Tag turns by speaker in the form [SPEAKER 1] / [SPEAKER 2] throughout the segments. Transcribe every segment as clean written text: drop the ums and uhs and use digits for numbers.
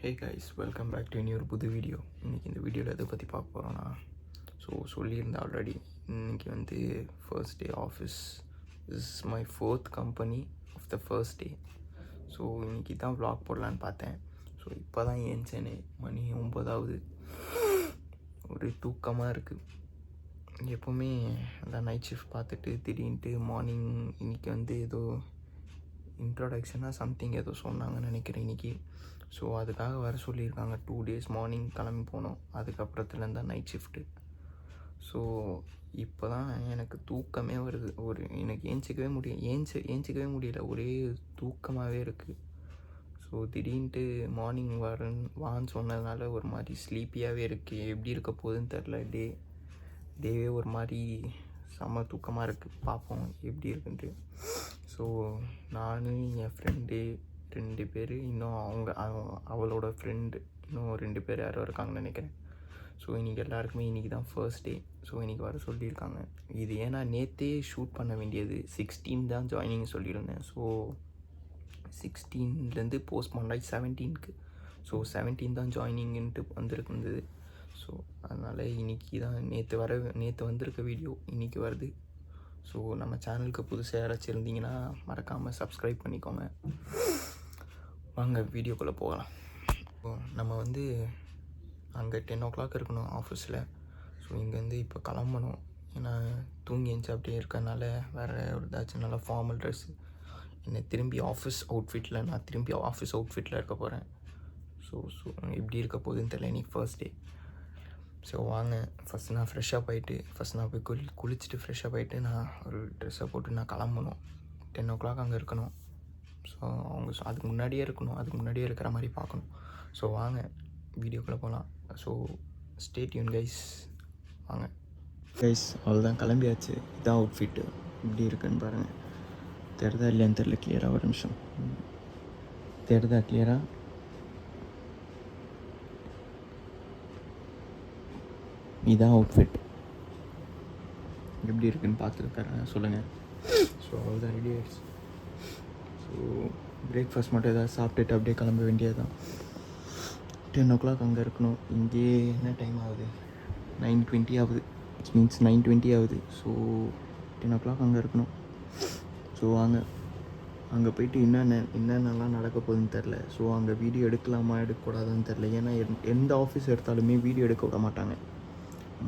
[SPEAKER 1] Hey guys, welcome back to இன்னொரு புது video. இன்றைக்கி இந்த வீடியோவில் எதை பற்றி பார்க்க போகிறோன்னா, சொல்லியிருந்தேன் ஆல்ரெடி. இன்றைக்கி வந்து first day office. This is my 4th company of the first day. So இன்றைக்கி தான் vlog போடலான்னு பார்த்தேன். ஸோ இப்போ தான் ஏஞ்சேனே, மணி 9 ஒரு தூக்கமாக இருக்குது. எப்போவுமே அந்த நைட் ஷிஃப்ட் பார்த்துட்டு திடீர்னுட்டு மார்னிங் இன்றைக்கி வந்து ஏதோ இன்ட்ரோடக்ஷனாக சம்திங் ஏதோ சொன்னாங்கன்னு நினைக்கிறேன் இன்றைக்கி. ஸோ அதுக்காக வர சொல்லியிருக்காங்க. 2 days மார்னிங் கிளம்பி போனோம். அதுக்கப்புறத்துலேருந்து தான் நைட் ஷிஃப்ட்டு. ஸோ இப்போ தான் எனக்கு தூக்கமே வருது. எனக்கு ஏஞ்சிக்கவே முடியல. ஒரே தூக்கமாகவே இருக்குது. ஸோ திடீர்னுட்டு மார்னிங் வான்னு சொன்னதுனால ஒரு மாதிரி ஸ்லீப்பியாகவே இருக்குது. எப்படி இருக்க போகுதுன்னு தெரில. டேவே ஒரு மாதிரி செம்ம தூக்கமாக இருக்குது. பார்ப்போம் எப்படி இருக்குன்ட்டு. ஸோ நான் என் ஃப்ரெண்டு 2 பேர், இன்னும் அவளோட ஃப்ரெண்டு இன்னும் 2 பேர் யாரோ இருக்காங்கன்னு நினைக்கிறேன். ஸோ இன்றைக்கி எல்லாருக்குமே இன்றைக்கி தான் ஃபர்ஸ்ட் டே. ஸோ இன்றைக்கி வர சொல்லியிருக்காங்க. இது ஏன்னா நேற்றே ஷூட் பண்ண வேண்டியது 16 தான் ஜாயினிங் சொல்லியிருந்தேன். ஸோ 16லேருந்து போஸ்ட்போன் ஆகி 17க்கு. ஸோ 17 தான் ஜாயினிங்ன்ட்டு வந்திருக்குது. ஸோ அதனால் இன்றைக்கி தான் நேற்று வந்திருக்க வீடியோ இன்றைக்கி வருது. ஸோ நம்ம சேனலுக்கு புதுசாக யாராச்சும் இருந்தீங்கன்னா மறக்காமல் சப்ஸ்கிரைப் பண்ணிக்கோங்க. வாங்க வீடியோக்குள்ளே போகலாம். நம்ம வந்து அங்கே 10 o'clock இருக்கணும் ஆஃபீஸில். ஸோ இங்கேருந்து இப்போ கிளம்பணும். ஏன்னா தூங்கி எழுந்துச்சு அப்படியே இருக்கறனால வேறு ஏதாச்சும் நல்லா ஃபார்மல் ட்ரெஸ்ஸு நான் திரும்பி ஆஃபீஸ் அவுட்ஃபிட்டில் இருக்க போகிறேன். ஸோ எப்படி இருக்க போகுதுன்னு தெரியல. இன்றைக்கி ஃபர்ஸ்ட் டே. ஸோ வாங்க, ஃபஸ்ட் நான் ஃப்ரெஷ்ஷப் ஆகிட்டு நான் போய் குளிச்சுட்டு ஃப்ரெஷ்ஷப் ஆகிட்டு நான் ஒரு ட்ரெஸ்ஸை போட்டு நான் கிளம்பணும். 10 o'clock அங்கே இருக்கணும். ஸோ அவங்க அதுக்கு முன்னாடியே இருக்கிற மாதிரி பார்க்கணும். ஸோ வாங்க வீடியோக்குள்ளே போகலாம். So stay tune guys. வாங்க கைஸ், அவ்வளோதான் கிளம்பியாச்சு. இதான் அவுட்ஃபிட்டு. இப்படி இருக்குன்னு பாருங்கள். தெரிதா இல்லையான்னு தெரில. கிளியராக ஒரு நிமிஷம். தெரிதா கிளியராக? இதான் அவுட்ஃபிட். எப்படி இருக்குன்னு பார்த்துருக்காரு சொல்லுங்கள். ஸோ அவ்வளோதான், ரெடி ஆகிடுச்சு. ஸோ பிரேக்ஃபாஸ்ட் மட்டும் ஏதாவது சாப்பிட்டுட்டு அப்படியே கிளம்ப வேண்டியது தான். 10 o'clock அங்கே இருக்கணும். இங்கே என்ன டைம் ஆகுது? 9:20 ஆகுது. இட்ஸ் மீன்ஸ் 9:20 ஆகுது. ஸோ 10 o'clock அங்கே இருக்கணும். ஸோ அங்கே போயிட்டு என்னென்னலாம் நடக்க போகுதுன்னு தெரில. ஸோ அங்கே வீடியோ எடுக்கக்கூடாதான்னு தெரில. ஏன்னா எந்த ஆஃபீஸ் எடுத்தாலுமே வீடியோ எடுக்க விட மாட்டாங்க.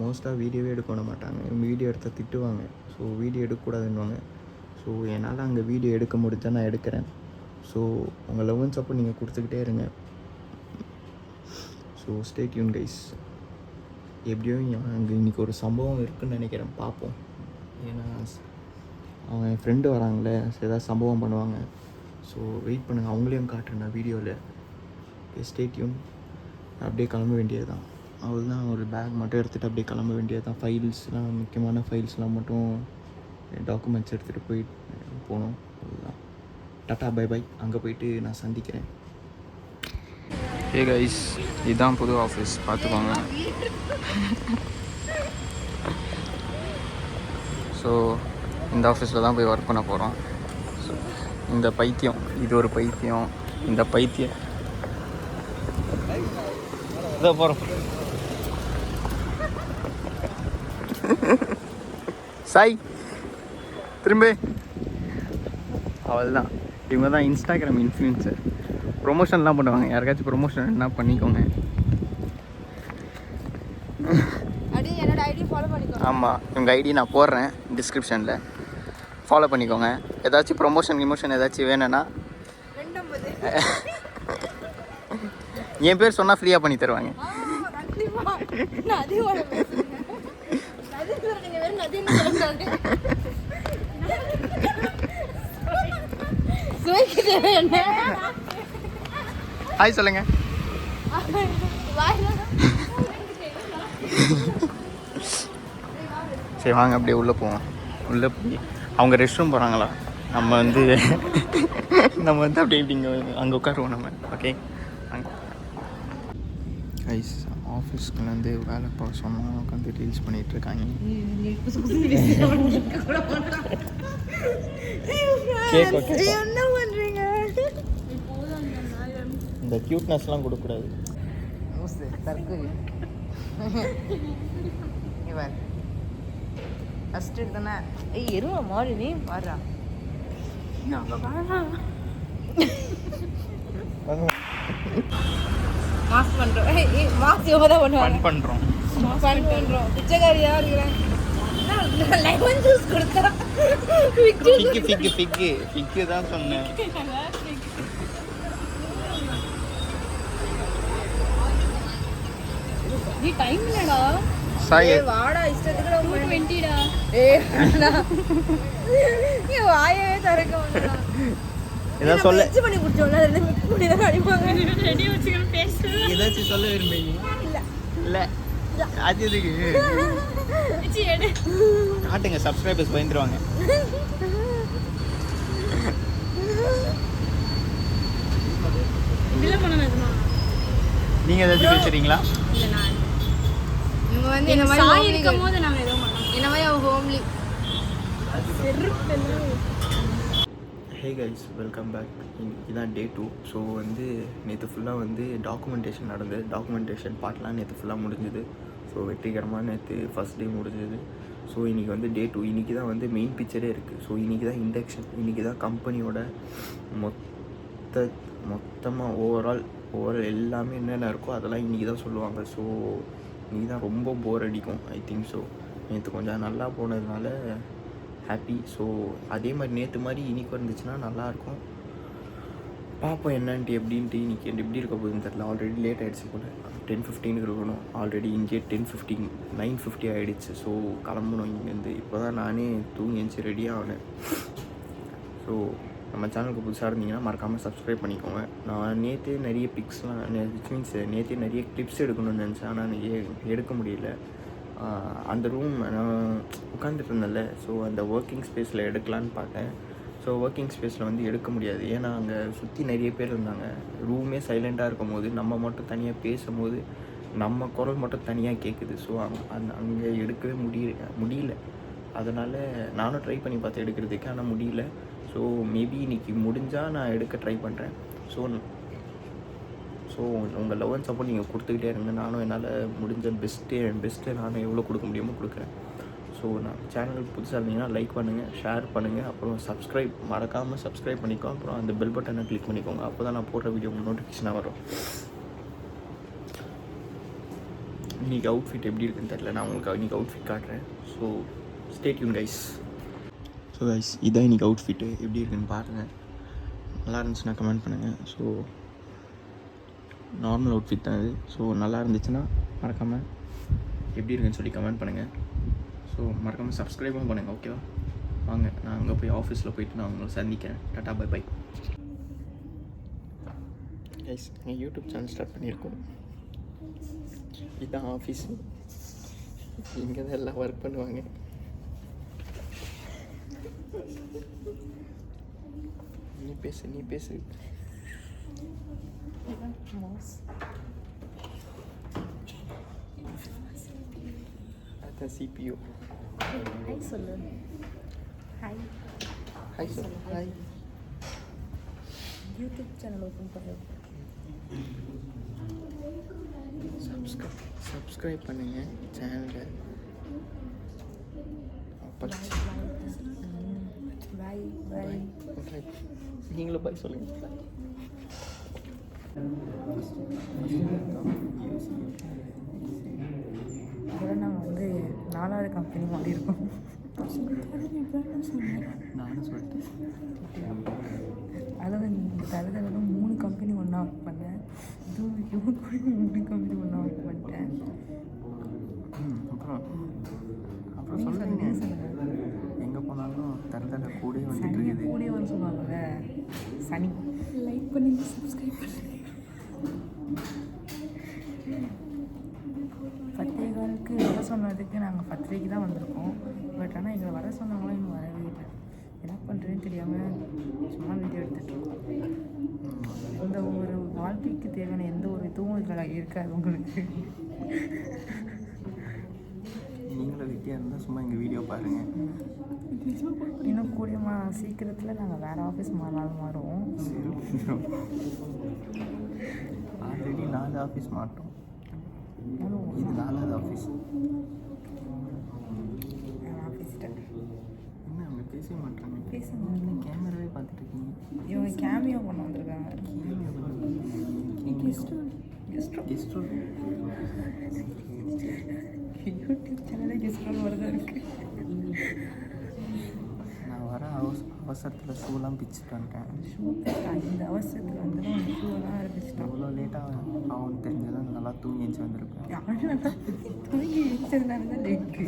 [SPEAKER 1] மோஸ்ட்டாக வீடியோவே எடுக்க விட மாட்டாங்க. வீடியோ எடுத்தால் திட்டுவாங்க. So video எடுக்கக்கூடாதுன்னுவாங்க. ஸோ என்னால் அங்கே வீடியோ எடுக்க முடிஞ்சால் நான் எடுக்கிறேன். ஸோ உங்கள் லவ் அண்ட் சப்போர்ட் நீங்கள் கொடுத்துக்கிட்டே இருங்க. So stay tune guys. எப்படியோ அங்கே இன்றைக்கி ஒரு சம்பவம் இருக்குதுன்னு நினைக்கிறேன். பார்ப்போம். ஏன்னா அவங்க என் ஃப்ரெண்டு வராங்களே, ஏதாவது சம்பவம் பண்ணுவாங்க. ஸோ வெயிட் பண்ணுங்கள், அவங்களையும் காட்டுறேன் நான் வீடியோவில். Stay tune. அப்படியே கிளம்ப வேண்டியது தான். அவ்வளோதான். ஒரு பேக் மட்டும் எடுத்துகிட்டு அப்படியே கிளம்ப வேண்டியது தான். ஃபைல்ஸ்லாம், முக்கியமான ஃபைல்ஸ்லாம் மட்டும் டாக்குமெண்ட்ஸ் எடுத்துகிட்டு போகணும். அவ்வளோதான். Tata bye bye. அங்கே போயிட்டு நான் சந்திக்கிறேன். ஹே கைஸ், இதுதான் புது ஆஃபீஸ். பார்த்துக்கோங்க. ஸோ இந்த ஆஃபீஸில் தான் போய் ஒர்க் பண்ண போகிறோம். ஸோ இந்த பைத்தியம், இது ஒரு பைத்தியம். இந்த பைத்தியம் இதை போகிறோம். சாய் திரும்ப. அவள் தான். இவங்க தான் இன்ஸ்டாகிராம் இன்ஃப்ளூயன்சர். ப்ரொமோஷன்லாம் பண்ணுவாங்க. யாருக்காச்சும் ப்ரொமோஷன் என்ன பண்ணிக்கோங்க. ஆமாம், இவங்க ஐடி நான் போடுறேன் டிஸ்கிரிப்ஷனில். ஃபாலோ பண்ணிக்கோங்க. ஏதாச்சும் ப்ரொமோஷன் ஏதாச்சும் வேணும்னா என் பேர் சொன்னால் ஃப்ரீயாக பண்ணி தருவாங்க. ஹாய் சொல்லுங்க. சரி வாங்க அப்படியே உள்ளே போவோம். உள்ளே போய் அவங்க ரெஸ்ட் ரூம் போகிறாங்களா, நம்ம வந்து அப்படியே இங்கே அங்கே உட்காருவோம் நம்ம. ஓகே அங்கே கைஸ், ஆஃபீஸ்க்குலேருந்து வேலை பார்க்க சொன்னால் உட்காந்து ரீல்ஸ் பண்ணிகிட்ருக்காங்க. இந்த க்யூட்னஸ்லாம் கொடுக்கக்கூடாது.
[SPEAKER 2] தற்கு இவர் ஃபஸ்ட்டு எடுத்தோன்னா ஏய் எருவா மாடு நீ பாடுறா மாஸ் பண்ணுறோம். மாஸ் எவ்வளோ தான் பண்ணுவாங்க.
[SPEAKER 1] பண்ணுறோம்
[SPEAKER 2] பிச்சைக்காரியா இருக்கிறேன். லெமன் ஜூஸ் கொடுத்தா
[SPEAKER 1] ஃபிக்கு தான் சொன்னேன்.
[SPEAKER 3] நீ டைம் இல்லடா.
[SPEAKER 1] சாய்
[SPEAKER 2] வாடா இஷ்டத்துக்கு
[SPEAKER 3] 2:20டா.
[SPEAKER 2] ஏ வாயவே திறக்க மாட்டேடா.
[SPEAKER 1] ஏதாவது சொல்ல
[SPEAKER 2] பண்ணி குடிச்சோம்ல ரெண்டு மிக்ஸ் பண்ணி தான் அடிப்பாங்க.
[SPEAKER 3] ரெடி வச்சுக்கணும் பேசு.
[SPEAKER 1] ஏதாச்சும் சொல்ல விரும்புறீங்க? இல்ல அது எதுக்கு
[SPEAKER 3] எச்சி எடு.
[SPEAKER 1] காட்டுங்க, சப்ஸ்கிரைபர்ஸ் பயந்துருவாங்க.
[SPEAKER 3] இதெல்லாம் பண்ணணுமா?
[SPEAKER 1] நீங்க ஏதாச்சும் பேசுறீங்களா?
[SPEAKER 3] இல்ல நான்
[SPEAKER 2] இவங்க வந்து
[SPEAKER 3] இந்த
[SPEAKER 2] இந்த
[SPEAKER 3] மாதிரி
[SPEAKER 2] மாதிரி
[SPEAKER 3] இருக்கும்போது நாங்க ஏதோ பண்ணோம்.
[SPEAKER 2] இந்த மாதிரி அவங்க homely.
[SPEAKER 1] Hey guys, welcome back. இதுதான் டே 2. ஸோ வந்து நேற்று ஃபுல்லாக வந்து டாக்குமெண்டேஷன் நடந்தது. டாக்குமெண்டேஷன் பார்ட்லாம் நேற்று ஃபுல்லாக முடிஞ்சுது. ஸோ வெற்றிகரமாக நேற்று ஃபஸ்ட் டே முடிஞ்சது. ஸோ இன்றைக்கி வந்து டே 2. இன்றைக்கி தான் வந்து மெயின் பிக்சரே இருக்குது. ஸோ இன்றைக்கி தான் இண்டக்ஷன். இன்றைக்கி தான் கம்பெனியோட மொத்தமாக ஓவரால் எல்லாமே என்னென்ன இருக்கோ அதெல்லாம் இன்றைக்கி தான் சொல்லுவாங்க. ஸோ இன்றைக்கி தான் ரொம்ப போர் அடிக்கும் ஐ திங்க். ஸோ நேற்று கொஞ்சம் நல்லா போனதுனால ஹாப்பி. ஸோ அதே மாதிரி நேற்று மாதிரி இன்றைக்கி வந்துச்சுன்னா நல்லாயிருக்கும். பார்ப்போம் என்னன்ட்டு எப்படின்ட்டு. இன்றைக்கி எப்படி இருக்க போகுதுன்னு தெரியல. ஆல்ரெடி லேட் ஆகிடுச்சு போல. 10:15 இருக்கணும். ஆல்ரெடி இங்கே 10:15 9:50 ஆகிடுச்சு. ஸோ கிளம்பணும் இங்கேருந்து. இப்போ தான் நானே தூங்கி எழுந்துச்சி ரெடியாக ஆனேன். ஸோ நம்ம சேனலுக்கு புதுசாக இருந்தீங்கன்னா மறக்காமல் சப்ஸ்கிரைப் பண்ணிக்கோங்க. நான் நேற்றே நிறைய பிக்ஸ்லாம் விச் மீன்ஸ் நேற்றே நிறைய கிளிப்ஸ் எடுக்கணும்னு நினச்சேன். ஆனால் எடுக்க முடியல. அந்த ரூம் நான் உட்காந்துட்டு இருந்தேன்ல, ஸோ அந்த ஒர்க்கிங் ஸ்பேஸில் எடுக்கலான்னு பார்த்தேன். ஸோ ஒர்க்கிங் ஸ்பேஸில் வந்து எடுக்க முடியாது. ஏன்னா அங்கே சுற்றி நிறைய பேர் இருந்தாங்க. ரூமே சைலண்ட்டாக இருக்கும் போது நம்ம மட்டும் தனியாக பேசும்போது நம்ம குரல் மட்டும் தனியாக கேட்குது. ஸோ அங்கே எடுக்கவே முடியல. அதனால் நானும் ட்ரை பண்ணி பார்த்தேன் எடுக்கிறதுக்கு, ஆனால் முடியல. ஸோ மேபி இன்றைக்கி முடிஞ்சால் நான் எடுக்க ட்ரை பண்ணுறேன். ஸோ உங்கள் லவ் அண்ட் சப்போர்ட் நீங்கள் கொடுத்துக்கிட்டே இருங்க. நானும் என்னால் முடிஞ்ச பெஸ்ட்டு நானும் எவ்வளோ கொடுக்க முடியுமோ கொடுக்குறேன். ஸோ நான் சேனலுக்கு புதுசாக இருந்தீங்கன்னா லைக் பண்ணுங்கள், ஷேர் பண்ணுங்கள், அப்புறம் மறக்காமல் சப்ஸ்கிரைப் பண்ணிக்கோ. அப்புறம் அந்த பெல் பட்டனை கிளிக் பண்ணிக்கோங்க. அப்போ தான் நான் போடுற வீடியோ நோட்டிஃபிகேஷனாக வரும். இன்றைக்கி அவுட்ஃபிட் எப்படி இருக்குன்னு தெரியல. நான் உங்களுக்கு இன்றைக்கி அவுட்ஃபிட் காட்டுறேன். So stay tune guys. So guys, இதான் இன்றைக்கி அவுட்ஃபிட்டு எப்படி இருக்குன்னு பாருங்கள். நல்லா இருந்துச்சுன்னா கமெண்ட் பண்ணுங்கள். ஸோ நார்மல் அவுட்ஃபிட் தான் இது. ஸோ நல்லா இருந்துச்சுன்னா மறக்காமல் எப்படி இருக்குன்னு சொல்லி கமெண்ட் பண்ணுங்கள். ஸோ மறக்காமல் சப்ஸ்கிரைபும் பண்ணுங்கள். ஓகேவா? வாங்க, நான் அங்கே போய் ஆஃபீஸில் போயிட்டு நான் உங்களை சந்திக்கிறேன். Tata bye bye. கைஸ், எங்கள் யூடியூப் சேனல் ஸ்டார்ட் பண்ணியிருக்கோம். இதுதான் ஆஃபீஸ். இங்கே தான் எல்லாம் ஒர்க் பண்ணுவாங்க. நீ பேசு. அதான் CPU.
[SPEAKER 3] ஹாய் சொல்லு.
[SPEAKER 1] ஹாய் சொல்லு. ஹாய்.
[SPEAKER 3] யூடியூப் சேனல் ஓப்பன் பண்ணு.
[SPEAKER 1] சப்ஸ்கிரைப் பண்ணுங்க சேனலை.
[SPEAKER 3] பாய்.
[SPEAKER 1] நீங்களும் பாய் சொல்லுங்கள்.
[SPEAKER 2] இதெல்லாம் நாங்கள் வந்து 4வது கம்பெனி மாறி இருக்கோம்.
[SPEAKER 1] நானும் சொல்லிட்டேன்.
[SPEAKER 2] அதாவது இந்த தரத்தில் 3 கம்பெனி ஒன்றா ஒர்க் பண்ணேன். இவங்க கூட 3 கம்பெனி ஒன்றா ஒர்க் பண்ணிட்டேன்.
[SPEAKER 1] அப்புறம் சொல்லுங்கள். எங்கே போனாலும் தரதலை கூடயே வந்துட்டு இருக்குது.
[SPEAKER 2] கூடயே வந்து சொல்லுவாங்கல்ல, சனி.
[SPEAKER 3] லைக் பண்ணுங்க, சப்ஸ்கிரைப் பண்ணுங்க.
[SPEAKER 2] 10:15 வர சொன்னதுக்கு நாங்கள் 10:30 தான் வந்திருக்கோம். பட் ஆனால் எங்களை வர சொன்னவங்களும் இன்னும் வரவே இல்லை. என்ன பண்ணுறதுன்னு தெரியாமல் சும்மா வீடியோ எடுத்துகிட்ருக்கோம். இந்த ஒரு வாழ்க்கைக்கு தேவையான எந்த ஒரு இதுவும் இதில் இருக்காது உங்களுக்கு.
[SPEAKER 1] நீங்களும் வெட்டியாக இருந்தால் சும்மா எங்கள் வீடியோ பாருங்கள்.
[SPEAKER 2] இன்னும் சீக்கிரத்தில் நாங்கள் வேறு ஆஃபீஸ் மாறுவோம்.
[SPEAKER 1] இந்த ஆஃபீஸ் மாட்டோம், இது 4வது ஆஃபீஸ்.
[SPEAKER 2] ஆஃபீஸ்கிட்ட
[SPEAKER 1] என்ன அவங்க பேசவே மாட்டாங்க,
[SPEAKER 2] பேசுங்க.
[SPEAKER 1] கேமராவே பார்த்துட்டு இருக்கீங்க.
[SPEAKER 2] இவங்க கேமியோ பண்ண வந்திருக்காங்க.
[SPEAKER 3] கெஸ்ட் ரூம்
[SPEAKER 2] யூடியூப் சேனலே கெஸ்ட் ரூம் வரதான் இருக்கு.
[SPEAKER 1] நான் வர அவசரத்தில் ஷூலாம் பிச்சுட்டு வந்துட்டேன்.
[SPEAKER 2] ஷூ இந்த அவசரத்தில் வந்து ஷூலாம் ஆரம்பிச்சிட்டோம்.
[SPEAKER 1] எவ்வளோ லேட்டாக அவனுக்கு தெரிஞ்சதான் நல்லா தூங்கி எழுந்து வந்திருப்பேன்.
[SPEAKER 2] யாரும் நல்லா தூங்கி எழுந்ததுனால தான் லேட்டு.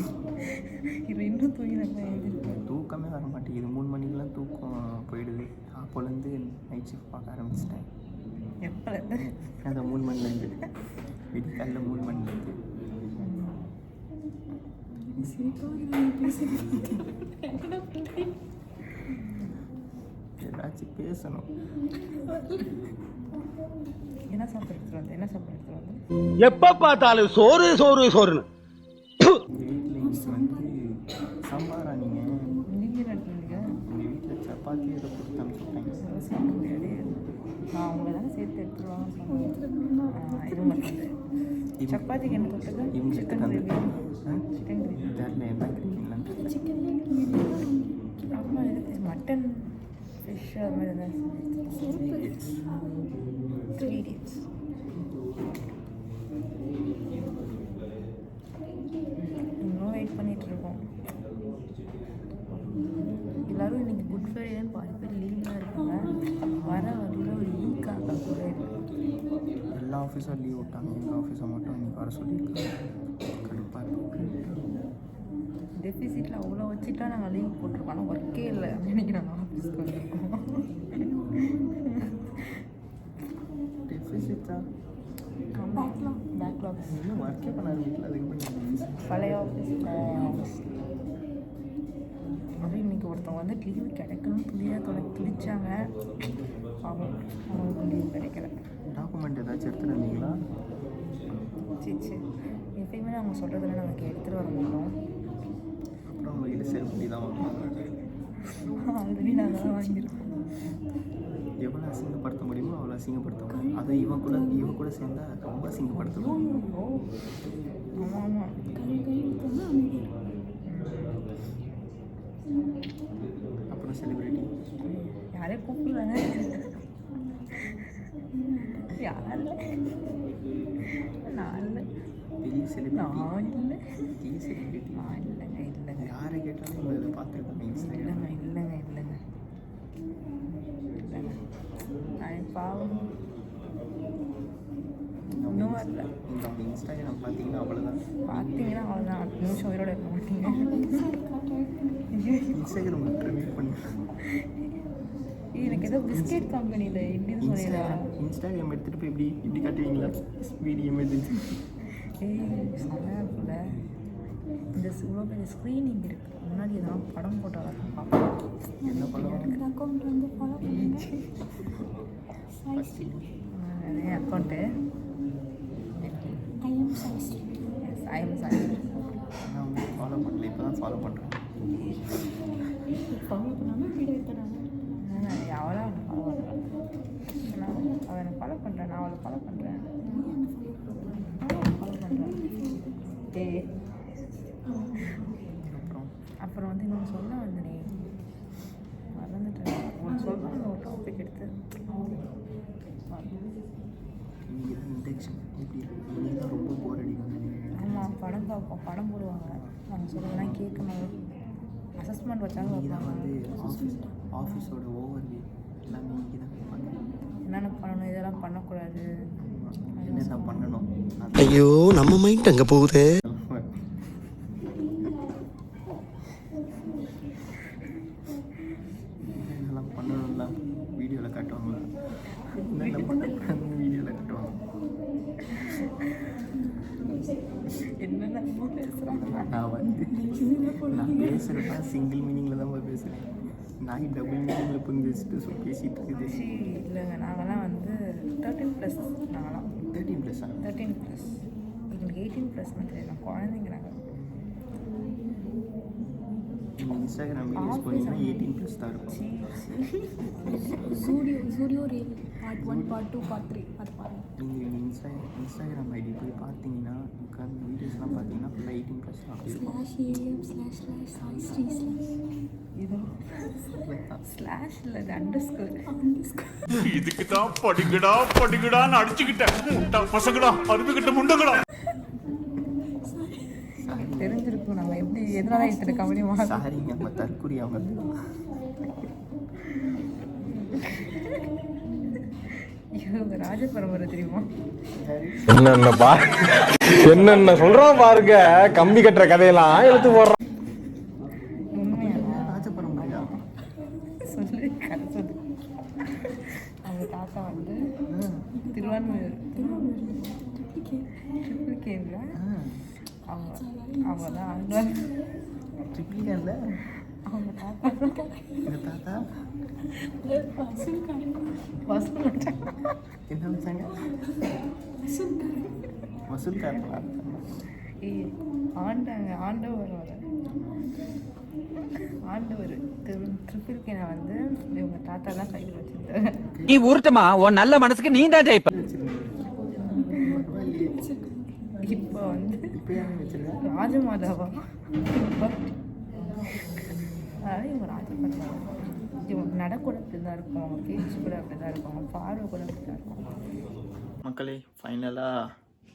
[SPEAKER 2] இது இன்னும் தூங்கி நல்லா எழுந்திருப்பேன்.
[SPEAKER 1] தூக்கமே வர மாட்டேங்குது, 3 மணிக்கெலாம் தூக்கம் போயிடுது. அப்போலேருந்து நைட் ஷிஃப்ட் பார்க்க ஆரம்பிச்சிட்டேன்.
[SPEAKER 2] எப்போலேருந்து?
[SPEAKER 1] அந்த 3 மணிலேருந்து, விடிக்காலையில் 3 மணிலேருந்து. ஏதாச்சும் பேசணும்.
[SPEAKER 2] என்ன சாப்பிட எடுத்துட்டு வந்து? என்ன சாப்பிட எடுத்துட்டு வந்து?
[SPEAKER 4] எப்ப பார்த்தாலும் சோறு சோறு சோறுன்னு.
[SPEAKER 1] வீட்டில் இன்னைக்கு வந்து சாம்பாரா நீங்கள்?
[SPEAKER 2] நீங்கள் நட்டுருந்தீங்க.
[SPEAKER 1] எங்கள் வீட்டில் சப்பாத்தி இதை கொடுத்து அனுப்பிச்சுட்டாங்க.
[SPEAKER 2] சாப்பிட முடியாது. நான் அவங்கள தானே சேர்த்து எடுத்துருவாங்கன்னு சொன்னேன். இது மட்டும் சப்பாத்திக்கு என்ன தொட்டுக்க?
[SPEAKER 1] இவங்க
[SPEAKER 2] சிக்கன் கிரேவி. சிக்கன் கிரேவி
[SPEAKER 1] தெரியல என்ன கிடைக்கலான்னு.
[SPEAKER 2] அம்மா இது மட்டன் ஃபிஷ் அது மாதிரி தான். 3 days. இன்னும் வெயிட் பண்ணிட்டு இருக்கோம். எல்லோரும் இன்னைக்கு குட் ஃப்ரைடேன்னு பாதி பேர் லீவ்லாம் இருக்காங்க. வர வழியில் ஒரு ஈக்காக்கா கூட இருக்கு.
[SPEAKER 1] எல்லா ஆஃபீஸும் லீவ் விட்டாங்க, எங்கள் ஆஃபீஸை மட்டும் இன்னைக்கு வர சொல்லியிருக்காங்க. கடுப்பாக இருக்கு.
[SPEAKER 2] டெஃபிசிட்டில் அவ்வளோ வச்சுட்டா நாங்கள் லீவ் போட்டிருக்கோம். ஆனால் ஒர்க்கே இல்லை. இன்னைக்கு நாங்கள் ஆஃபீஸ்க்கு வந்திருக்கோம்.
[SPEAKER 1] டெஃபிசிட்டா?
[SPEAKER 2] பேக்லாக்ஸ்
[SPEAKER 1] இன்னும் ஒர்க்கே பண்ண வீட்டில் அதுக்கு பண்ணி
[SPEAKER 2] பழைய ஆஃபீஸில். அதுவும் இன்றைக்கி ஒருத்தவங்க வந்து லீவு கிடைக்கணும் துணியாக கிழிச்சாங்க. அவங்களுக்கு லீவு கிடைக்கல.
[SPEAKER 1] டாக்குமெண்ட் ஏதாச்சும் எடுத்துகிட்டு வந்தீங்களா?
[SPEAKER 2] சரி எப்பயுமே அவங்க சொல்கிறதுல நமக்கு எடுத்துகிட்டு வர மாட்டோம்.
[SPEAKER 1] அப்புறம் உங்கள்கிட்ட செல்ஃபி தான் வாங்குவாங்க.
[SPEAKER 2] ஆல்ரெடி நாங்கள் தான் வாங்கியிருக்கோம்.
[SPEAKER 1] எவ்வளோ அசிங்கப்படுத்த முடியுமோ அவ்வளோ அசிங்கப்படுத்துவோம். அதை இவன் கூட சேர்ந்தா ரொம்ப அசிங்கப்படுத்துவோம்.
[SPEAKER 2] ஆமாம் ஆமாம்.
[SPEAKER 1] அப்புறம் செலிப்ரிட்டி
[SPEAKER 2] யாரையும் கூப்பிடுறாங்க? யாரும் இல்லை. நான் இல்லை.
[SPEAKER 1] பெரிய செலிப்ரிட்டி
[SPEAKER 2] நான் இல்லை.
[SPEAKER 1] பெரிய செலிப்ரிட்டி
[SPEAKER 2] நான் இல்லைங்க.
[SPEAKER 1] யாரை கேட்டாலும் உங்களை இதை பார்த்துருக்காங்க இன்ஸ்டாகிராம்.
[SPEAKER 2] இல்லைங்க. நான் பாவம் இன்னும் வரல.
[SPEAKER 1] நீங்கள் அவங்க இன்ஸ்டாகிராம் பார்த்தீங்கன்னா அவ்வளோதான்.
[SPEAKER 2] பார்த்தீங்கன்னா அவ்வளோதான். 10 நிமிஷம் உயிரோட இருக்க மாட்டீங்க.
[SPEAKER 1] இன்ஸ்டாகிராம் ரிமூவ் பண்ணி
[SPEAKER 2] எனக்கு ஏதோ பிஸ்கெட் கம்பெனியில் இப்படின்னு சொன்னீங்களா?
[SPEAKER 1] இன்ஸ்டாகிராம் எடுத்துகிட்டு போய் இப்படி காட்டுவீங்களா? Video emergency.
[SPEAKER 2] செம்மையாக இருக்குல்ல. இந்த இவ்வளோ பெரிய ஸ்க்ரீனிங் இருக்குது. முன்னாடி எதாவது படம் போட்டால் தான் பார்ப்போம்.
[SPEAKER 1] என்ன பண்ணுவாங்க?
[SPEAKER 3] அக்கௌண்ட் வந்து ஃபாலோ பண்ணுங்க.
[SPEAKER 2] என் அக்கௌண்ட்டு
[SPEAKER 3] ஐஎம் சாய்ஸ்ரீ.
[SPEAKER 1] நான் வந்து ஃபாலோ பண்ணல, இப்போ தான் ஃபாலோ பண்ணுறேன்.
[SPEAKER 3] ஃபாலோ பண்ணாமல் வீடியோ எடுத்துறாங்க.
[SPEAKER 2] அவளை ஃபாலோ பண்ணுறேன். அவள் எனக்கு ஃபாலோ பண்ணுறேன். நான் அவளை ஃபாலோ பண்ணுறேன். அப்புறம் வந்து இன்னொன்று சொல்ல வந்தனே மறந்துட்டேன். ஒன்று சொல்கிறாங்க ஒரு டாபிக் எடுத்து.
[SPEAKER 1] இன்றைக்கி தான் இன்டெக்ஷன் எப்படி இன்றைக்கி தான் ரொம்ப போர் அடிக்கும்.
[SPEAKER 2] ஆமாம், படம் பார்ப்போம். படம் போடுவாங்க. நாங்கள் சொல்கிறதெல்லாம் கேட்கணும். அசஸ்மெண்ட் வச்சாங்க.
[SPEAKER 1] இன்றைக்கி தான் வந்து ஆஃபீஸோட ஓவர்வியூ எல்லாமே இன்றைக்கி தான் கேட்பாங்க.
[SPEAKER 2] என்னென்ன பண்ணணும், இதெல்லாம் பண்ணக்கூடாது,
[SPEAKER 1] என்னென்ன பண்ணணும்.
[SPEAKER 4] ஐயோ நம்ம மைண்ட் அங்கே போகுது.
[SPEAKER 1] என்னெல்லாம் பண்ணணும்லாம் வீடியோவில் காட்டுவாங்க. என்னென்ன பண்ணக்கூடாதுன்னு வீடியோவில் காட்டுவாங்க.
[SPEAKER 2] என்னென்ன பேசுகிறாங்க.
[SPEAKER 1] நான் பேசுகிறப்ப சிங்கிள் மீனிங்கில் தான் பேசுகிறேன். நாய் டபுள் மீனிங்கில் போய் பேசிகிட்டு இருக்குது.
[SPEAKER 2] இல்லைங்க, நாங்கள்லாம் வந்து 13+. நாங்களாம்
[SPEAKER 1] 13+.
[SPEAKER 2] 13+. எங்களுக்கு 18+ தெரியல. குழந்தைங்க நாங்கள்.
[SPEAKER 1] நீங்கள் இன்ஸ்டாகிராம் வீடியோஸ் போனீங்கன்னா 18+ தான் இருக்கும்.
[SPEAKER 3] Zudio reel part 1 part 2 part 3 அது பாருங்கள்.
[SPEAKER 1] நீங்கள் இது பார்த்தீங்கன்னா உட்காந்து வீடியோஸ்லாம் பார்த்தீங்கன்னா ஃபுல்லாக 18+ அப்படி இருக்கும்.
[SPEAKER 2] இது ஸ்லாஷ் இல்லை இது அண்டர்ஸ்கோர்.
[SPEAKER 5] இதுக்கு தான் படிக்கடான்னு அடிச்சுக்கிட்டேன் பசங்களா அருமைக்கிட்ட முண்டங்களா.
[SPEAKER 2] தெரிஞ்சிருக்கும் நம்ம எப்படி எதனால இத்தனை கம்பெனி வாங்க.
[SPEAKER 1] சாரிங்க நம்ம தற்குறி அவங்க.
[SPEAKER 2] இவங்க ராஜ பரம்பரை தெரியுமா?
[SPEAKER 6] என்னென்ன சொல்றான் பாருங்க, கம்பி கட்டுற கதையெல்லாம் எடுத்து போடுறான்.
[SPEAKER 2] உண்மையா
[SPEAKER 1] ராஜபரம்பரையா?
[SPEAKER 2] சொல்லு கதை சொல்லு. அவங்க தாத்தா வந்து திருவான்மையூர் ட்ரிபிள் கேவில் அவங்க தான் ஆழ்வார்.
[SPEAKER 1] ட்ரிப்ளிகேன்ல
[SPEAKER 2] அவங்க தாத்தா
[SPEAKER 1] எங்கள் தாத்தா
[SPEAKER 2] வசூல்
[SPEAKER 1] என்ன வச்சாங்க? வசூல்காரங்களா? ஆண்டவர் ட்ரிபிள் கேனை வந்து இவங்க தாத்தா தான் கையில் வச்சுருந்தாங்க.
[SPEAKER 7] நீ உருட்டமா உன் நல்ல மனசுக்கு நீ தான் ஜெயிப்ப.
[SPEAKER 2] இப்போ வந்து
[SPEAKER 1] இப்போ யாரும் வச்சுருக்கேன்
[SPEAKER 2] ராஜமாதாவா அதாவது இவங்க ராஜமாதா இவங்க நடக்கூட அப்படி தான் இருக்கும், அவங்க பேச்சு கூட அப்படி தான் இருக்கும், அவங்க பார்வை கூட அப்படி தான் இருக்கும்.
[SPEAKER 1] மக்களே ஃபைனலாக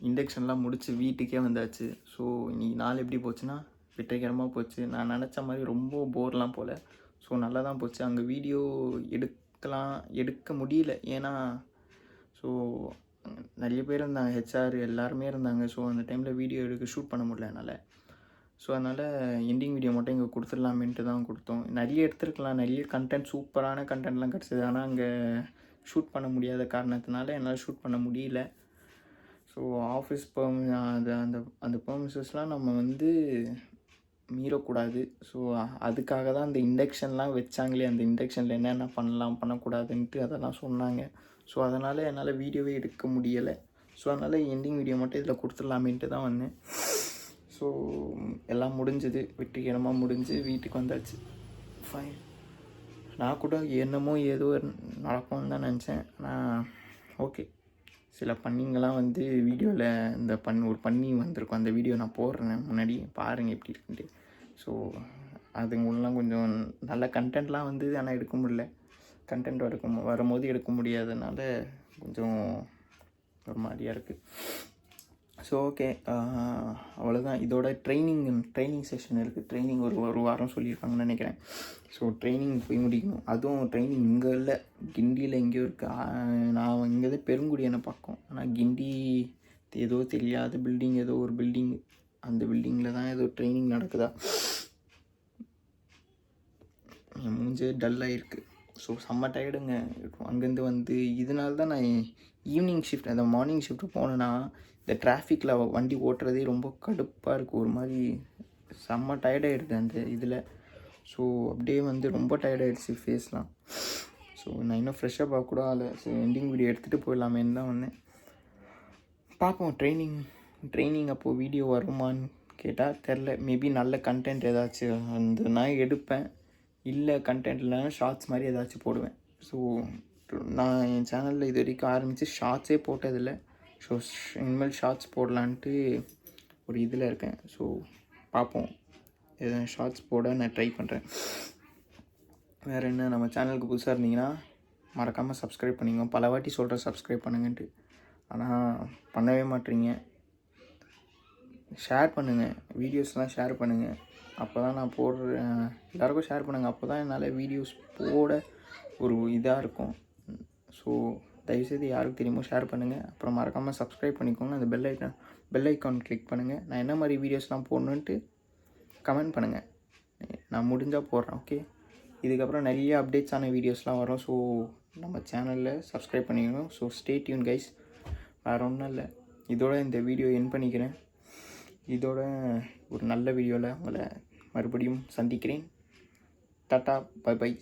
[SPEAKER 1] இண்டக்ஷன்லாம் முடித்து வீட்டுக்கே வந்தாச்சு. ஸோ இன்னைக்கு நாள் எப்படி போச்சுன்னா வெற்றிகரமாக போச்சு. நான் நினச்ச மாதிரி ரொம்ப போர்லாம் போல். ஸோ நல்லா தான் போச்சு. அங்கே வீடியோ எடுக்க முடியல. ஏன்னா ஸோ நிறைய பேர் இருந்தாங்க, ஹெச்ஆர் எல்லாருமே இருந்தாங்க. ஸோ அந்த டைமில் வீடியோ ஷூட் பண்ண முடியல என்னால். ஸோ அதனால் எண்டிங் வீடியோ மட்டும் இங்கே கொடுத்துடலாமேன்ட்டு தான் கொடுத்தோம். நிறைய எடுத்துருக்கலாம், நிறைய கண்டென்ட் சூப்பரான கண்டென்ட்லாம் கிடச்சிது. ஆனால் அங்கே ஷூட் பண்ண முடியாத காரணத்தினால என்னால் ஷூட் பண்ண முடியல. ஸோ ஆஃபீஸ் அந்த பெர்மிஷன்ஸ்லாம் நம்ம வந்து மீறக்கூடாது. ஸோ அதுக்காக தான் அந்த இண்டக்ஷன்லாம் வச்சாங்களே. அந்த இண்டக்ஷனில் என்னென்ன பண்ணலாம் பண்ணக்கூடாதுன்ட்டு அதெல்லாம் சொன்னாங்க. ஸோ அதனால் என்னால் வீடியோவே எடுக்க முடியலை. ஸோ அதனால் எண்டிங் வீடியோ மட்டும் இதில் கொடுத்துடலாமேன்ட்டு தான் வந்தேன். ஸோ எல்லாம் முடிஞ்சது, வெற்றிகரமாக முடிஞ்சு வீட்டுக்கு வந்தாச்சு. ஃபைன். நான் கூட என்னமோ ஏதோ நடக்கும்னு தான் நினச்சேன். ஆனால் ஓகே, சில பண்ணிங்கெல்லாம் வந்து வீடியோவில் இந்த ஒரு பண்ணி வந்திருக்கும். அந்த வீடியோ நான் போடுறேன் முன்னாடி, பாருங்கள் எப்படி இருக்குன்ட்டு. ஸோ அதுங்கெல்லாம் கொஞ்சம் நல்ல கண்டென்ட்லாம் வந்து ஆனால் எடுக்க முடியல. கண்டென்ட் வரும்போது எடுக்க முடியாதனால கொஞ்சம் ஒரு மாதிரியாக இருக்குது. ஸோ ஓகே, அவ்வளோதான். இதோட ட்ரைனிங் செஷன் இருக்குது. ட்ரைனிங் ஒரு வாரம் சொல்லியிருக்காங்கன்னு நினைக்கிறேன். ஸோ ட்ரைனிங் போய் முடிக்கணும். அதுவும் ட்ரைனிங் இங்கே இல்லை, கிண்டியில் எங்கேயோ இருக்குது. நான் இங்கே தான் பெருங்குடியான பக்கம். ஆனால் கிண்டி ஏதோ தெரியாத பில்டிங், ஏதோ ஒரு பில்டிங், அந்த பில்டிங்கில் தான் ஏதோ ட்ரைனிங் நடக்குதா. என் மூஞ்சே டல்லாக இருக்குது. ஸோ செம்ம டயர்டுங்க. அங்கேருந்து வந்து இதனால தான் நான் ஈவினிங் ஷிஃப்ட், அந்த மார்னிங் ஷிஃப்ட்டு போனேன்னா இந்த டிராஃபிக்கில் வண்டி ஓட்டுறதே ரொம்ப கடுப்பாக இருக்குது. ஒரு மாதிரி செம்ம டயர்டாகிடுது அந்த இதில். ஸோ அப்படியே வந்து ரொம்ப டயர்டாகிடுச்சு ஃபேஸ்லாம். ஸோ நான் இன்னும் ஃப்ரெஷ்ஷாக பார்க்க கூட ஆகலை. ஸோ எண்டிங் வீடியோ எடுத்துகிட்டு போயிடலாமேன்னு தான் வந்தேன். பார்ப்போம் ட்ரைனிங் அப்போது வீடியோ வருமானு கேட்டால் தெரில. மேபி நல்ல கண்டென்ட் ஏதாச்சும் வந்து நான் எடுப்பேன். இல்லை கண்டென்ட் இல்லைனா ஷார்ட்ஸ் மாதிரி ஏதாச்சும் போடுவேன். ஸோ நான் என் சேனலில் இது வரைக்கும் ஆரம்பித்து ஷார்ட்ஸே போட்டதில்லை. ஸோ இனிமேல் ஷார்ட்ஸ் போடலான்ட்டு ஒரு இதில் இருக்கேன். ஸோ பார்ப்போம், எதாவது ஷார்ட்ஸ் போட நான் ட்ரை பண்ணுறேன். வேறு என்ன, நம்ம சேனலுக்கு புதுசாக இருந்தீங்கன்னா மறக்காமல் சப்ஸ்கிரைப் பண்ணிங்க. பல வாட்டி சொல்கிறேன் சப்ஸ்கிரைப் பண்ணுங்கன்ட்டு, ஆனால் பண்ணவே மாட்டீங்க. ஷேர் பண்ணுங்கள், வீடியோஸ்லாம் ஷேர் பண்ணுங்கள். அப்போ தான் நான் போடுறேன். எல்லாேருக்கும் ஷேர் பண்ணுங்கள். அப்போ தான் என்னால் வீடியோஸ் போட ஒரு இதாக இருக்கும். ஸோ தயவுசெய்து யாருக்கு தெரியுமோ ஷேர் பண்ணுங்கள். அப்புறம் மறக்காமல் சப்ஸ்கிரைப் பண்ணிக்கோங்க. அந்த பெல் ஐக்கான் கிளிக் பண்ணுங்கள். நான் என்ன மாதிரி வீடியோஸ்லாம் போடணுன்ட்டு கமெண்ட் பண்ணுங்கள். நான் முடிஞ்சால் போடுறேன். ஓகே, இதுக்கப்புறம் நிறைய அப்டேட்ஸான வீடியோஸ்லாம் வரும். ஸோ நம்ம சேனலில் சப்ஸ்கிரைப் பண்ணிக்கணும். So stay tune guys. வேறு ஒன்றும் இல்லை, இதோட இந்த வீடியோ எண்ட் பண்ணிக்கிறேன். இதோட ஒரு நல்ல வீடியோவில் உங்களை மறுபடியும் சந்திக்கிறேன். Tata, bye by.